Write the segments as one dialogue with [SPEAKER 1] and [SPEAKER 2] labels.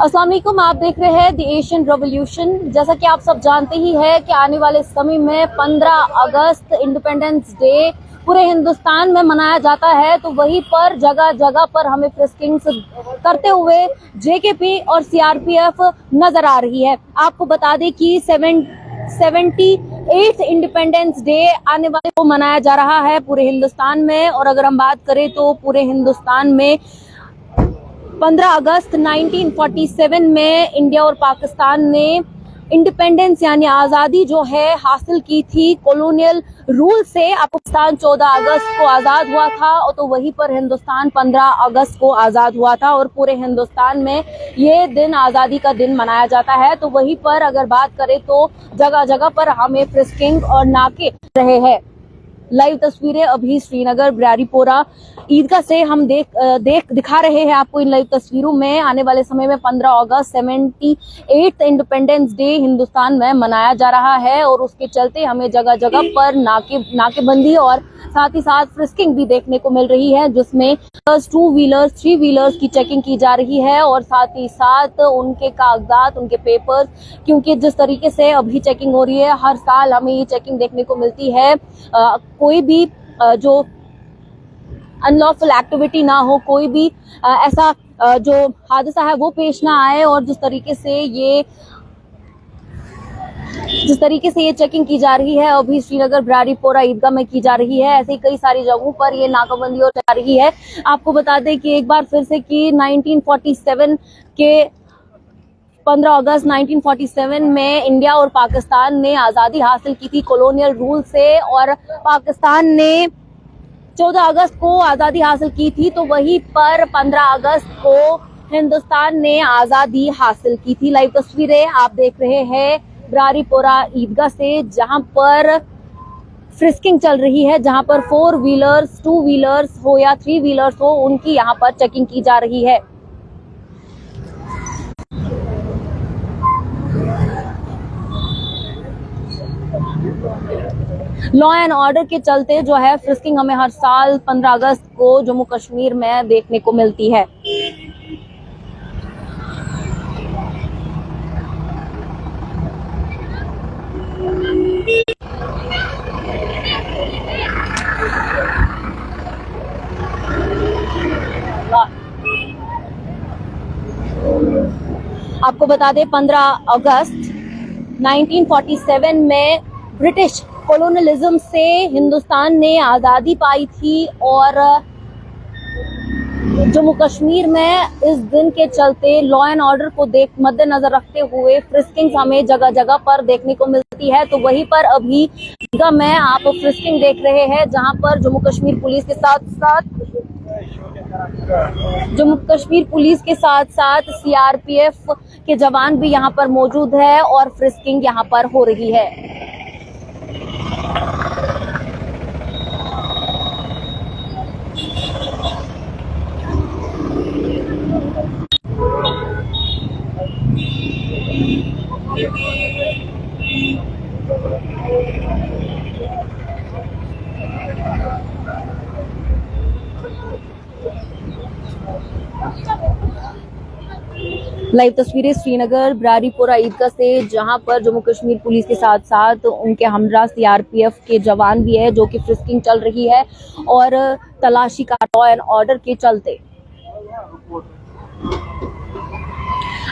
[SPEAKER 1] अस्सलाम वालेकुम, आप देख रहे हैं द एशियन रेवोल्यूशन। जैसा कि आप सब जानते ही है कि आने वाले समय में 15 अगस्त इंडिपेंडेंस डे पूरे हिंदुस्तान में मनाया जाता है, तो वहीं पर जगह जगह पर हमें फ्रिस्किंग्स करते हुए जेकेपी और सीआरपीएफ नजर आ रही है। आपको बता दें कि 78th इंडिपेंडेंस डे आने वाले को मनाया जा रहा है पूरे हिंदुस्तान में। और अगर हम बात करें तो पूरे हिंदुस्तान में 15 अगस्त 1947 में इंडिया और पाकिस्तान ने इंडिपेंडेंस यानी आज़ादी जो है हासिल की थी कॉलोनियल रूल से। पाकिस्तान 14 अगस्त को आज़ाद हुआ था, और तो वहीं पर हिंदुस्तान 15 अगस्त को आज़ाद हुआ था, और पूरे हिंदुस्तान में ये दिन आज़ादी का दिन मनाया जाता है। तो वहीं पर अगर बात करें तो जगह जगह पर हमें फ्रिस्किंग और नाके रहे हैं। लाइव तस्वीरें अभी श्रीनगर ब्रारीपोरा ईदगाह से हम दिखा रहे हैं आपको। इन लाइव तस्वीरों में आने वाले समय में 15 अगस्त 78th इंडिपेंडेंस डे हिंदुस्तान में मनाया जा रहा है, और उसके चलते हमें जगह जगह पर नाकेबंदी और साथ ही साथ फ्रिस्किंग भी देखने को मिल रही है, जिसमें 2 व्हीलर्स 3 व्हीलर्स की चेकिंग की जा रही है, और साथ ही साथ उनके कागजात, उनके पेपर्स, क्योंकि जिस तरीके से अभी चेकिंग हो रही है, हर साल हमें ये चेकिंग देखने को मिलती है। कोई भी जो अनलॉफुल एक्टिविटी ना हो, कोई भी ऐसा जो हादसा है वो पेश ना आए, और जिस तरीके से ये चेकिंग की जा रही है अभी श्रीनगर ब्रारीपोरा ईदगाह में की जा रही है, ऐसे ही कई सारी जगहों पर ये नाकाबंदी और जा रही है। आपको बता दें कि एक बार फिर से कि 1947 के 15 अगस्त 1947 में इंडिया और पाकिस्तान ने आज़ादी हासिल की थी कॉलोनियल रूल से, और पाकिस्तान ने 14 अगस्त को आज़ादी हासिल की थी, तो वहीं पर 15 अगस्त को हिंदुस्तान ने आज़ादी हासिल की थी। लाइव तस्वीरें आप देख रहे हैं ब्रारीपोरा ईदगाह से, जहां पर फ्रिस्किंग चल रही है, जहां पर 4 व्हीलर्स 2 व्हीलर्स हो या 3 व्हीलर्स हो, उनकी यहां पर चेकिंग की जा रही है। लॉ एंड ऑर्डर के चलते जो है फ्रिस्किंग हमें हर साल 15 अगस्त को जम्मू कश्मीर में देखने को मिलती है। आपको बता दें 15 अगस्त 1947 में ब्रिटिश कॉलोनियलिज्म से हिंदुस्तान ने आज़ादी पाई थी, और जम्मू कश्मीर में इस दिन के चलते लॉ एंड ऑर्डर को मद्देनजर रखते हुए फ्रिस्किंग हमें जगह जगह पर देखने को मिलती है। तो वहीं पर अभी में आप फ्रिस्किंग देख रहे हैं, जहां पर जम्मू कश्मीर पुलिस के साथ साथ सीआरपीएफ के जवान भी यहां पर मौजूद है, और फ्रिस्किंग यहां पर हो रही है। लाइव तस्वीरें श्रीनगर ब्रारीपोरा ईदगाह से, जहां पर जम्मू कश्मीर पुलिस के साथ साथ उनके हमरा सीआरपीएफ के जवान भी है, जो कि फ्रिस्किंग चल रही है और तलाशी का लॉ एंड ऑर्डर के चलते।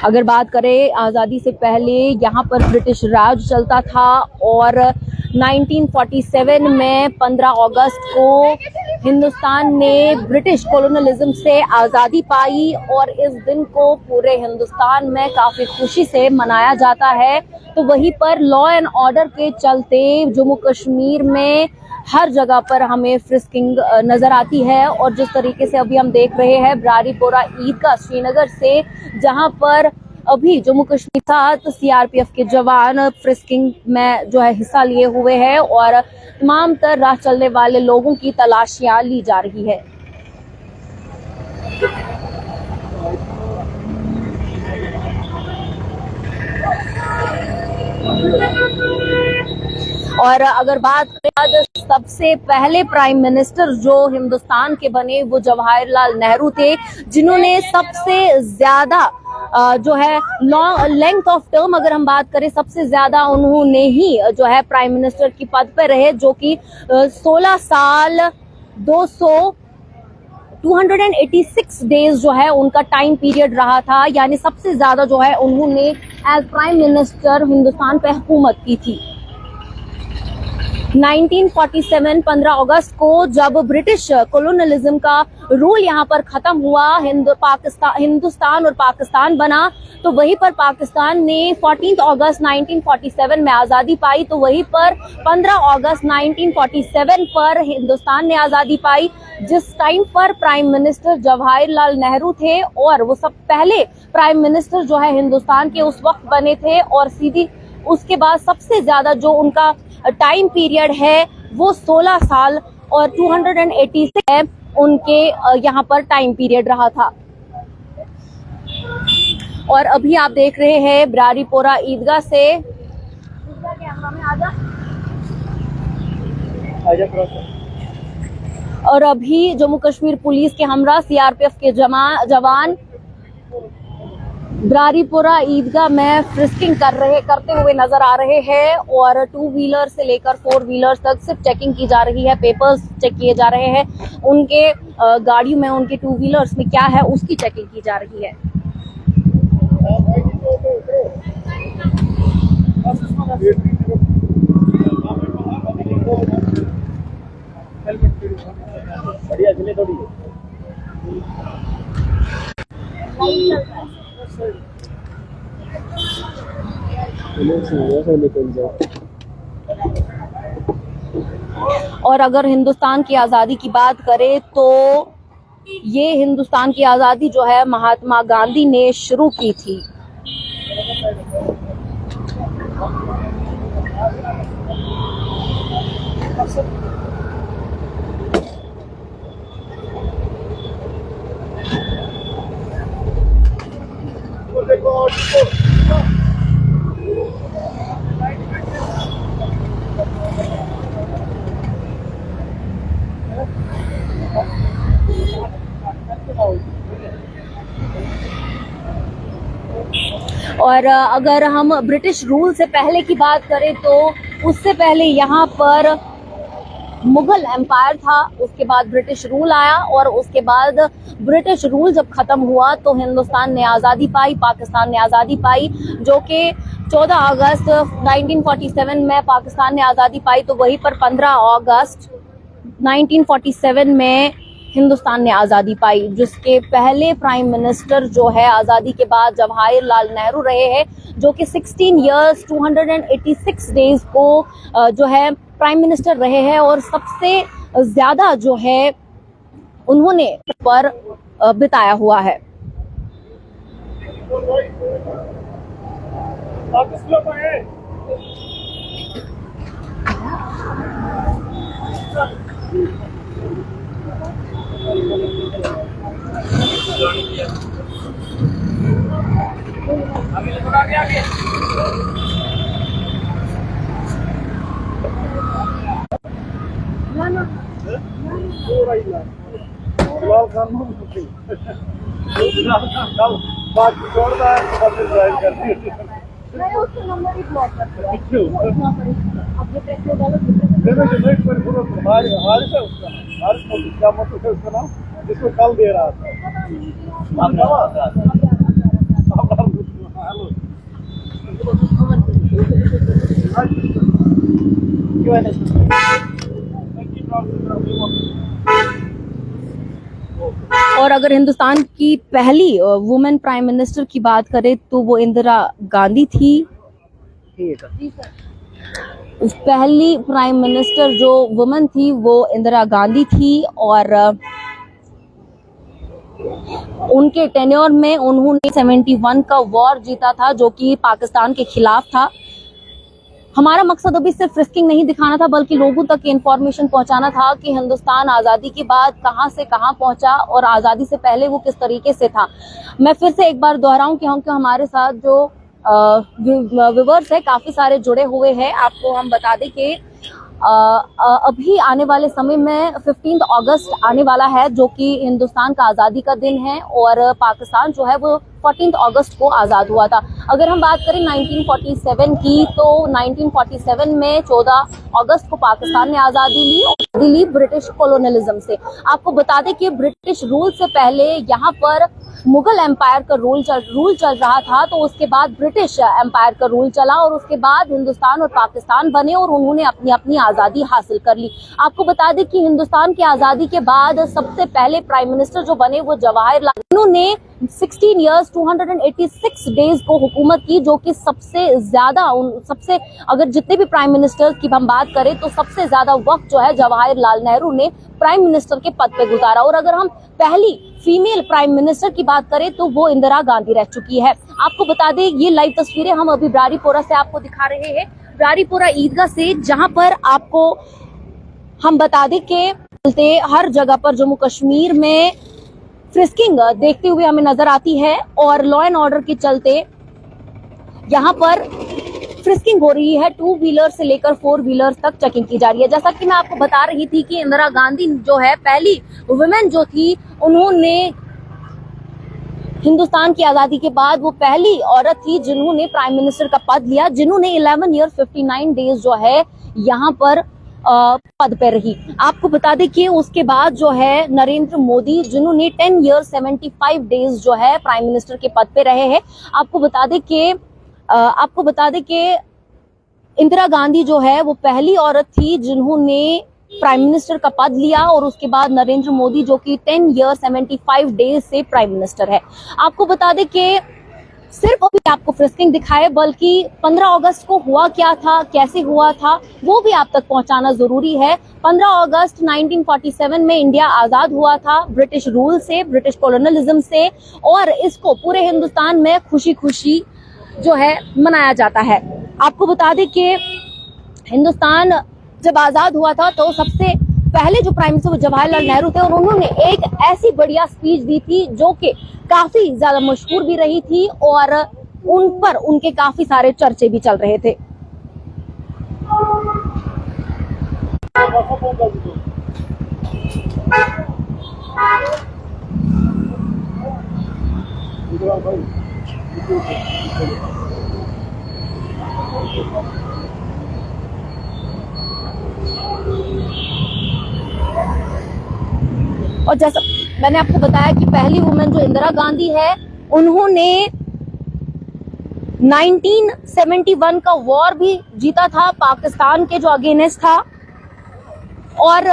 [SPEAKER 1] अगर बात करें आज़ादी से पहले यहाँ पर ब्रिटिश राज चलता था, और 1947 में 15 अगस्त को हिंदुस्तान ने ब्रिटिश कॉलोनियलिज्म से आज़ादी पाई, और इस दिन को पूरे हिंदुस्तान में काफ़ी खुशी से मनाया जाता है। तो वहीं पर लॉ एंड ऑर्डर के चलते जम्मू कश्मीर में हर जगह पर हमें फ्रिस्किंग नजर आती है, और जिस तरीके से अभी हम देख रहे हैं ब्रारीपोरा ईदगाह श्रीनगर से, जहां पर अभी जम्मू कश्मीर साथ सीआरपीएफ के जवान फ्रिस्किंग में जो है हिस्सा लिए हुए हैं, और तमाम तर राह चलने वाले लोगों की तलाशियां ली जा रही है। और अगर बात करें सबसे पहले प्राइम मिनिस्टर जो हिंदुस्तान के बने वो जवाहरलाल नेहरू थे, जिन्होंने सबसे ज्यादा जो है लेंथ ऑफ टर्म अगर हम बात करें, सबसे ज्यादा उन्होंने ही जो है प्राइम मिनिस्टर की पद पर रहे, जो कि 16 साल 286 डेज जो है उनका टाइम पीरियड रहा था। यानी सबसे ज्यादा जो है उन्होंने एज प्राइम मिनिस्टर हिंदुस्तान पे हुकूमत की थी। 1947 15 अगस्त को जब ब्रिटिश कॉलोनियलिज्म का रूल यहाँ पर खत्म हुआ, हिंदुस्तान और पाकिस्तान बना, तो वहीं पर पाकिस्तान ने 14 अगस्त 1947 में आजादी पाई, तो वहीं पर 15 अगस्त 1947 पर हिंदुस्तान ने आजादी पाई, जिस टाइम पर प्राइम मिनिस्टर जवाहरलाल नेहरू थे और वो सब पहले प्राइम मिनिस्टर जो है हिंदुस्तान के उस वक्त बने थे। और सीधी उसके बाद सबसे ज्यादा जो उनका टाइम पीरियड है वो 16 साल और 286 है उनके यहाँ पर टाइम पीरियड रहा था। और अभी आप देख रहे हैं ब्रारीपोरा ईदगाह से, और अभी जम्मू कश्मीर पुलिस के हमरा सीआरपीएफ के जवान ब्रारीपोरा ईदगाह में फ्रिस्किंग करते हुए नजर आ रहे हैं। और 2 व्हीलर से लेकर 4 व्हीलर तक सिर्फ चेकिंग की जा रही है, पेपर्स चेक किए जा रहे हैं, उनके गाड़ियों में, उनके 2 व्हीलर्स में क्या है उसकी चेकिंग की जा रही है। और अगर हिंदुस्तान की आजादी की बात करें तो ये हिंदुस्तान की आजादी जो है महात्मा गांधी ने शुरू की थी। और अगर हम ब्रिटिश रूल से पहले की बात करें तो उससे पहले यहाँ पर मुगल एम्पायर था, उसके बाद ब्रिटिश रूल आया, और उसके बाद ब्रिटिश रूल जब खत्म हुआ तो हिंदुस्तान ने आज़ादी पाई, पाकिस्तान ने आज़ादी पाई, जो कि 14 अगस्त 1947 में पाकिस्तान ने आज़ादी पाई, तो वहीं पर 15 अगस्त 1947 में हिंदुस्तान ने आज़ादी पाई, जिसके पहले प्राइम मिनिस्टर जो है आज़ादी के बाद जवाहरलाल नेहरू रहे हैं, जो कि 16 इयर्स 286 डेज को जो है प्राइम मिनिस्टर रहे हैं। और सबसे ज्यादा जो है उन्होंने पर बिताया हुआ है।
[SPEAKER 2] जिसको कल दे रहा था
[SPEAKER 1] और अगर हिंदुस्तान की पहली वुमेन प्राइम मिनिस्टर की बात करें तो वो इंदिरा गांधी थी। पहली प्राइम मिनिस्टर जो वुमेन थी वो इंदिरा गांधी थी, और उनके टेन्योर में उन्होंने 71 का वॉर जीता था, जो कि पाकिस्तान के खिलाफ था। हमारा मकसद अभी सिर्फ फ्रिस्किंग नहीं दिखाना था, बल्कि लोगों तक इंफॉर्मेशन पहुंचाना था कि हिंदुस्तान आज़ादी के बाद कहां से कहां पहुंचा और आज़ादी से पहले वो किस तरीके से था। मैं फिर से एक बार दोहराऊं कि हमारे साथ जो व्यूअर्स है काफी सारे जुड़े हुए हैं। आपको हम बता दें कि अभी आने वाले समय में 15 अगस्त आने वाला है, जो कि हिंदुस्तान का आज़ादी का दिन है, और पाकिस्तान जो है वो 14 अगस्त को आज़ाद हुआ था। अगर हम बात करें 1947 की, तो 1947 में 14 अगस्त को पाकिस्तान ने आज़ादी ली ब्रिटिश कॉलोनियलिज्म से। आपको बता दें कि ब्रिटिश रूल से पहले यहाँ पर मुगल एम्पायर का रूल चल रहा था, तो उसके बाद ब्रिटिश एम्पायर का रूल चला, और उसके बाद हिंदुस्तान और पाकिस्तान बने, और उन्होंने अपनी अपनी आज़ादी हासिल कर ली। आपको बता दें कि हिंदुस्तान की आज़ादी के बाद सबसे पहले प्राइम मिनिस्टर जो बने वो जवाहरलाल नेहरू ने 16 इयर्स 286 डेज को हुकूमत की, जो कि सबसे ज्यादा अगर जितने भी प्राइम मिनिस्टर्स की हम बात करें तो सबसे ज्यादा वक्त जो है जवाहरलाल नेहरू ने प्राइम मिनिस्टर के पद पे गुजारा। और अगर हम पहली फीमेल प्राइम मिनिस्टर की बात करें तो वो इंदिरा गांधी रह चुकी है। आपको बता दें, ये लाइव तस्वीरें हम अभी ब्रारीपोरा से आपको दिखा रहे हैं, ब्रारीपोरा ईदगाह से, जहां पर आपको हम बता दें कि हर जगह पर जम्मू कश्मीर में फ्रिस्किंग देखते हुए हमें नजर आती है, और लॉ एंड ऑर्डर के चलते यहाँ पर फ्रिस्किंग हो रही है। 2 व्हीलर से लेकर 4 व्हीलर तक चेकिंग की जा रही है। जैसा कि मैं आपको बता रही थी कि इंदिरा गांधी जो है पहली वुमेन जो थी, उन्होंने हिंदुस्तान की आजादी के बाद वो पहली औरत थी जिन्होंने प्राइम मिनिस्टर का पद लिया, जिन्होंने 11 ईयर 59 डेज जो है यहाँ पर पद पर रही। आपको बता दें कि उसके बाद जो है नरेंद्र मोदी, जिन्होंने 10 ईयर 75 डेज जो है प्राइम मिनिस्टर के पद पे रहे हैं। आपको बता दें कि इंदिरा गांधी जो है वो पहली औरत थी जिन्होंने प्राइम मिनिस्टर का पद लिया, और उसके बाद नरेंद्र मोदी जो कि 10 ईयर 75 डेज से प्राइम मिनिस्टर है। आपको बता दें कि सिर्फ अभी आपको फ्रिस्किंग दिखाए, बल्कि 15 अगस्त को हुआ क्या था, कैसे हुआ था, वो भी आप तक पहुंचाना जरूरी है। 15 अगस्त 1947 में इंडिया आजाद हुआ था ब्रिटिश रूल से, ब्रिटिश कॉलोनियलिज्म से, और इसको पूरे हिंदुस्तान में खुशी खुशी जो है मनाया जाता है। आपको बता दें कि हिंदुस्तान जब आजाद हुआ था तो सबसे पहले जो प्राइम मिनिस्टर जवाहरलाल नेहरू थे, और उन्होंने एक ऐसी बढ़िया स्पीच दी थी जो कि काफी ज्यादा मशहूर भी रही थी, और उन पर उनके काफी सारे चर्चे भी चल रहे थे। और जैसा मैंने आपको बताया कि पहली वुमेन जो इंदिरा गांधी है, उन्होंने 1971 का वॉर भी जीता था पाकिस्तान के जो अगेंस्ट था, और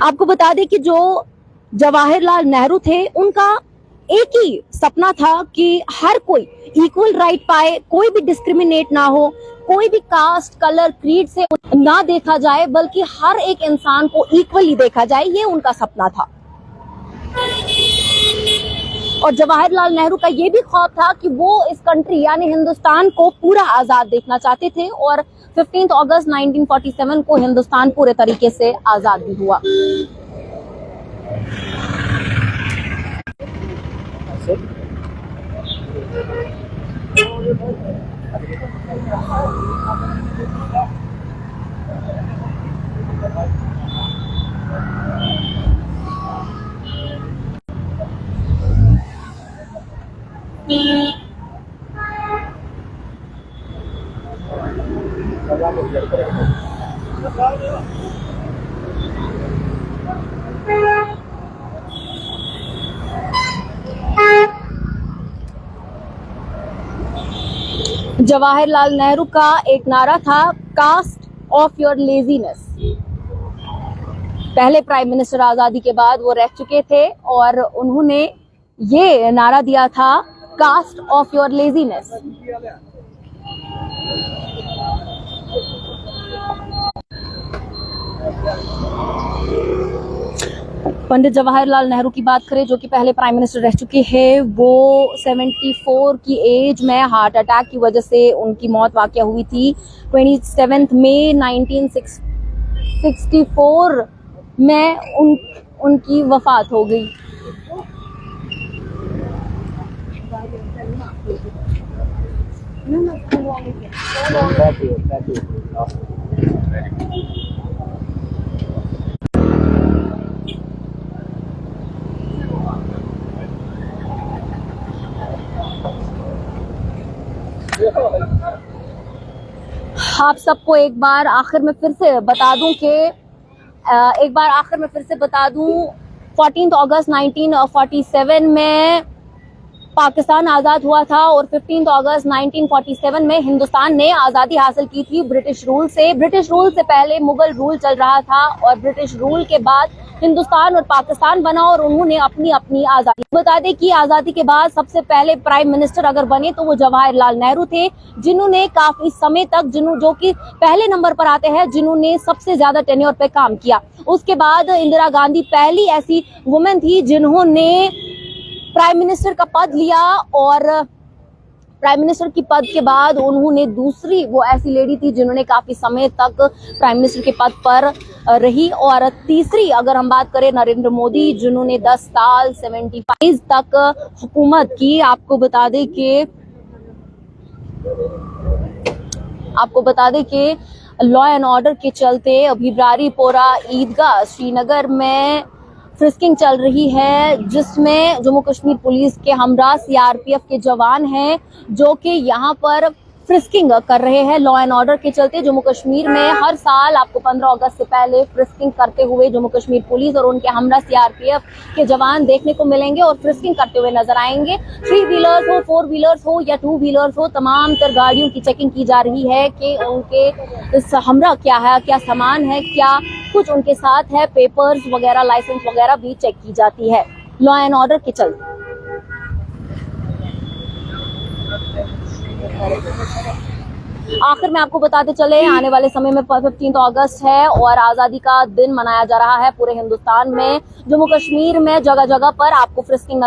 [SPEAKER 1] आपको बता दें कि जो जवाहरलाल नेहरू थे, उनका एक ही सपना था कि हर कोई इक्वल राइट पाए, कोई भी डिस्क्रिमिनेट ना हो, कोई भी कास्ट, कलर, क्रीड से ना देखा जाए, बल्कि हर एक इंसान को इक्वली देखा जाए। ये उनका सपना था। और जवाहरलाल नेहरू का ये भी ख्वाब था कि वो इस कंट्री यानी हिंदुस्तान को पूरा आजाद देखना चाहते थे, और 15 अगस्त 1947 को हिंदुस्तान पूरे तरीके से आजाद भी हुआ। जवाहरलाल नेहरू का एक नारा था, कास्ट ऑफ योर लेजीनेस। पहले प्राइम मिनिस्टर आजादी के बाद वो रह चुके थे, और उन्होंने ये नारा दिया था, cast of your laziness. Pandit Jawaharlal Nehru की बात करें, जो कि पहले प्राइम मिनिस्टर रह चुके हैं, वो 74 की एज में हार्ट अटैक की वजह से उनकी मौत वाक़या हुई थी। 27 मई 1964 में उनकी वफात हो गई। आप सबको एक बार आखिर में फिर से बता दूं कि 14 अगस्त 1947 में पाकिस्तान आज़ाद हुआ था और 15 अगस्त 1947 में हिंदुस्तान ने आज़ादी हासिल की थी ब्रिटिश रूल से। ब्रिटिश रूल से पहले मुगल रूल चल रहा था और ब्रिटिश रूल के बाद हिंदुस्तान और पाकिस्तान बना और उन्होंने अपनी अपनी आज़ादी। बता दें कि आज़ादी के बाद सबसे पहले प्राइम मिनिस्टर अगर बने तो वो जवाहरलाल नेहरू थे, जिन्होंने काफी समय तक जो कि पहले नंबर पर आते हैं, जिन्होंने सबसे ज्यादा टेन्योर पे काम किया। उसके बाद इंदिरा गांधी पहली ऐसी वुमेन थी जिन्होंने प्राइम मिनिस्टर का पद लिया और प्राइम मिनिस्टर की पद के बाद उन्होंने दूसरी वो ऐसी लेडी थी जिन्होंने काफी समय तक प्राइम मिनिस्टर के पद पर रही। और तीसरी अगर हम बात करें नरेंद्र मोदी, जिन्होंने 10 साल 75 तक हुकूमत की। आपको बता दें कि लॉ एंड ऑर्डर के चलते अभी बारीपोरा ईदगाह श्रीनगर में फ्रिस्किंग चल रही है, जिसमें जम्मू कश्मीर पुलिस के हमरा सीआरपीएफ के जवान हैं जो कि यहाँ पर फ्रिस्किंग कर रहे हैं। लॉ एंड ऑर्डर के चलते जम्मू कश्मीर में हर साल आपको 15 अगस्त से पहले फ्रिस्किंग करते हुए जम्मू कश्मीर पुलिस और उनके हमरा सीआरपीएफ के जवान देखने को मिलेंगे और फ्रिस्किंग करते हुए नजर आएंगे। 3 व्हीलर्स हो, 4 व्हीलर्स हो या 2 व्हीलर्स हो, तमाम तर गाड़ियों की चेकिंग की जा रही है कि उनके इस हमरा क्या है, क्या सामान है, क्या कुछ उनके साथ है, पेपर्स वगैरह, लाइसेंस वगैरह भी चेक की जाती है लॉ एंड ऑर्डर के चलते। आखिर में आपको बताते चले, आने वाले समय में 15 अगस्त है और आजादी का दिन मनाया जा रहा है पूरे हिंदुस्तान में। जम्मू कश्मीर में जगह जगह पर आपको फ्रिस्किंग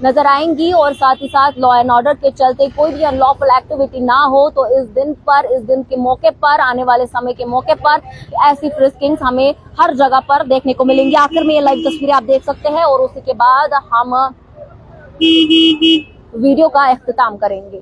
[SPEAKER 1] नजर आएंगी और साथ ही साथ लॉ एंड ऑर्डर के चलते कोई भी अनलॉफुल एक्टिविटी ना हो तो इस दिन के मौके पर, आने वाले समय के मौके पर ऐसी फ्रिस्किंग्स हमें हर जगह पर देखने को मिलेंगी। आखिर में ये लाइव तस्वीरें आप देख सकते हैं और उसी के बाद हम वीडियो का इख्तिताम करेंगे।